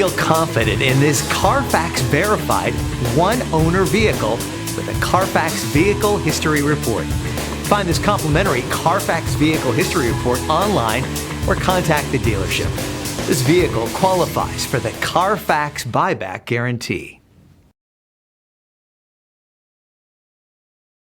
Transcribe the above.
Feel confident in this Carfax verified one-owner vehicle with a Carfax Vehicle History Report. Find this complimentary Carfax Vehicle History Report online or contact the dealership. This vehicle qualifies for the Carfax Buyback Guarantee.